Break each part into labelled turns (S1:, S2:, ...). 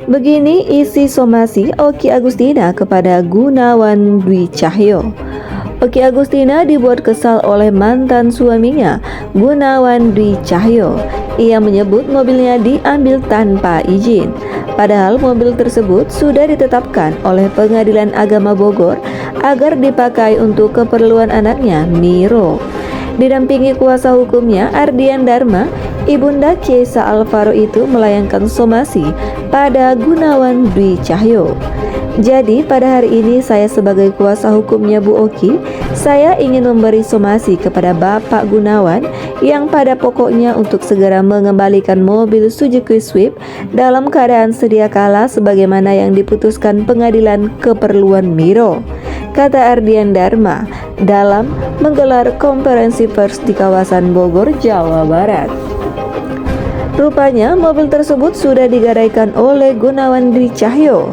S1: Begini isi somasi Oki Agustina kepada Gunawan Dwi Cahyo. Oki Agustina dibuat kesal oleh mantan suaminya, Gunawan Dwi Cahyo. Ia menyebut mobilnya diambil tanpa izin. Padahal mobil tersebut sudah ditetapkan oleh Pengadilan Agama Bogor agar dipakai untuk keperluan anaknya, Miro. Didampingi kuasa hukumnya, Ardian Dharma, ibunda Kaisa Alvaro itu melayangkan somasi pada Gunawan Dwi Cahyo. Jadi pada hari ini saya sebagai kuasa hukumnya Bu Oki, saya ingin memberi somasi kepada Bapak Gunawan yang pada pokoknya untuk segera mengembalikan mobil Suzuki Swift dalam keadaan sedia kala sebagaimana yang diputuskan pengadilan keperluan Miro, kata Ardian Dharma dalam menggelar konferensi pers di kawasan Bogor, Jawa Barat. Rupanya mobil tersebut sudah digadaikan oleh Gunawan Dwi Cahyo.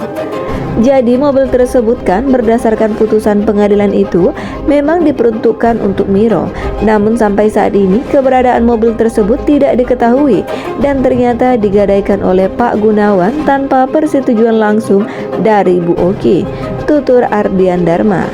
S1: Jadi mobil tersebut kan berdasarkan putusan pengadilan itu memang diperuntukkan untuk Miro. Namun sampai saat ini keberadaan mobil tersebut tidak diketahui dan ternyata digadaikan oleh Pak Gunawan tanpa persetujuan langsung dari Bu Oki, tutur Ardian Dharma.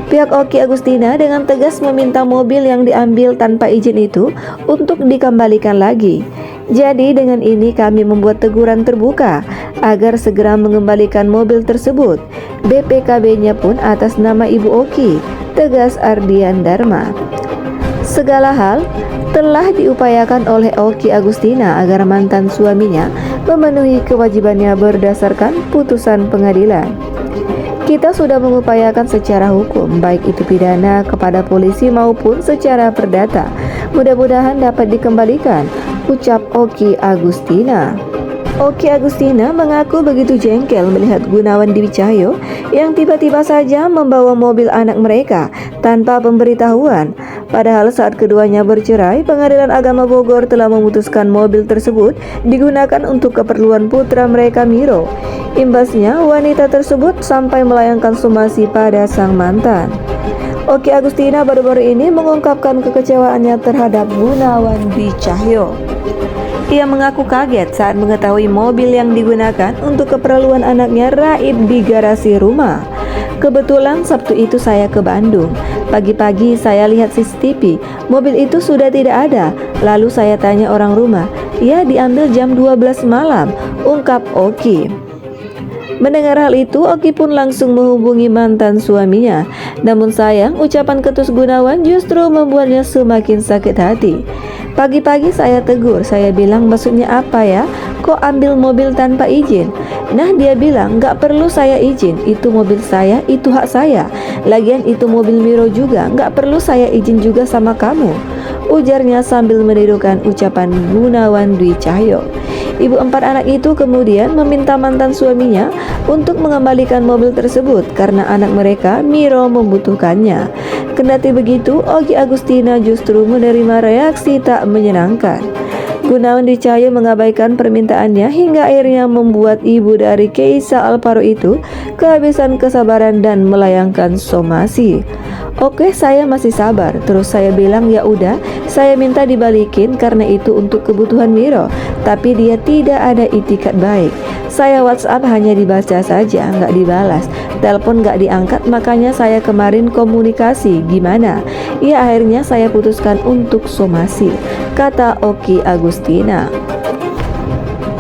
S1: Pihak Oki Agustina dengan tegas meminta mobil yang diambil tanpa izin itu untuk dikembalikan lagi. Jadi dengan ini kami membuat teguran terbuka agar segera mengembalikan mobil tersebut. BPKB-nya pun atas nama Ibu Oki, tegas Ardian Dharma. Segala hal telah diupayakan oleh Oki Agustina agar mantan suaminya memenuhi kewajibannya berdasarkan putusan pengadilan. Kita sudah mengupayakan secara hukum, baik itu pidana kepada polisi maupun secara perdata. Mudah-mudahan dapat dikembalikan, ucap Oki Agustina. Oki Agustina mengaku begitu jengkel melihat Gunawan Dwi Cahyo yang tiba-tiba saja membawa mobil anak mereka tanpa pemberitahuan. Padahal saat keduanya bercerai, Pengadilan Agama Bogor telah memutuskan mobil tersebut digunakan untuk keperluan putra mereka, Miro. Imbasnya, wanita tersebut sampai melayangkan somasi pada sang mantan. Oki Agustina baru-baru ini mengungkapkan kekecewaannya terhadap Gunawan Dwi Cahyo. Ia mengaku kaget saat mengetahui mobil yang digunakan untuk keperluan anaknya raib di garasi rumah. Kebetulan Sabtu itu saya ke Bandung. Pagi-pagi saya lihat CCTV, mobil itu sudah tidak ada. Lalu saya tanya orang rumah, ya diambil jam 12 malam, ungkap Oki. Mendengar hal itu, Oki pun langsung menghubungi mantan suaminya. Namun sayang, ucapan ketus Gunawan justru membuatnya semakin sakit hati. Pagi-pagi saya tegur, saya bilang maksudnya apa ya? Kok ambil mobil tanpa izin? Nah dia bilang gak perlu saya izin, itu mobil saya, itu hak saya. Lagian itu mobil Miro juga, gak perlu saya izin juga sama kamu, ujarnya sambil menirukan ucapan Gunawan Dwi Cahyo. Ibu 4 anak itu kemudian meminta mantan suaminya untuk mengembalikan mobil tersebut karena anak mereka, Miro, membutuhkannya. Kendati begitu, Oki Agustina justru menerima reaksi tak menyenangkan. Gunawan Dwi Cahyo mengabaikan permintaannya hingga akhirnya membuat ibu dari Kaisa Alvaro itu kehabisan kesabaran dan melayangkan somasi. Oke, saya masih sabar. Terus saya bilang ya udah, saya minta dibalikin karena itu untuk kebutuhan Miro. Tapi dia tidak ada itikat baik. Saya WhatsApp hanya dibaca saja, nggak dibalas. Telepon nggak diangkat, makanya saya kemarin komunikasi. Gimana? Ya akhirnya saya putuskan untuk somasi, kata Oki Agustina.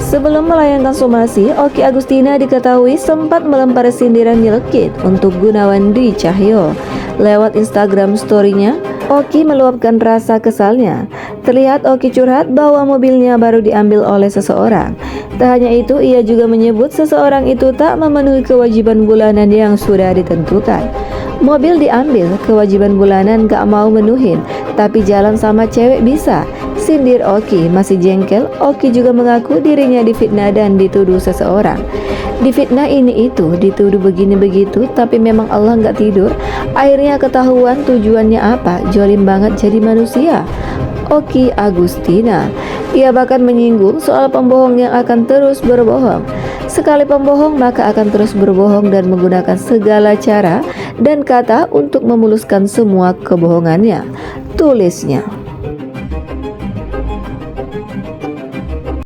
S1: Sebelum melayangkan somasi, Oki Agustina diketahui sempat melempar sindiran nyelekit untuk Gunawan Dwi Cahyo. Lewat Instagram story-nya, Oki meluapkan rasa kesalnya. Terlihat Oki curhat bahwa mobilnya baru diambil oleh seseorang. Tak hanya itu, ia juga menyebut seseorang itu tak memenuhi kewajiban bulanan yang sudah ditentukan. Mobil diambil, kewajiban bulanan gak mau menuhin, tapi jalan sama cewek bisa, sindir Oki. Masih jengkel, Oki juga mengaku dirinya difitnah dan dituduh seseorang. Difitnah ini itu, dituduh begini begitu, tapi memang Allah nggak tidur. Akhirnya ketahuan tujuannya apa, jolim banget jadi manusia, Oki Agustina. Ia bahkan menyinggung soal pembohong yang akan terus berbohong. Sekali pembohong maka akan terus berbohong dan menggunakan segala cara dan kata untuk memuluskan semua kebohongannya, tulisnya.